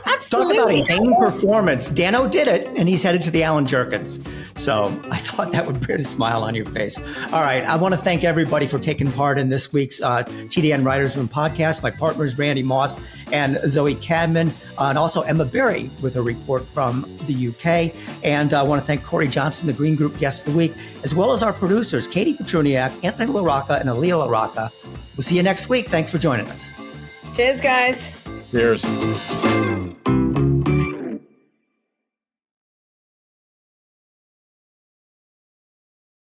Absolutely. Talk about a game performance. Dano did it, and he's headed to the Allen Jerkins. So I thought that would put a smile on your face. All right. I want to thank everybody for taking part in this week's TDN Writers Room podcast. My partners, Randy Moss and Zoe Cadman, and also Emma Berry with a report from the UK. And I want to thank Corey Johnson, the Green Group Guest of the Week, as well as our producers, Katie Petruniak, Anthony LaRocca, and Aaliyah LaRocca. We'll see you next week. Thanks for joining us. Cheers, guys. Cheers.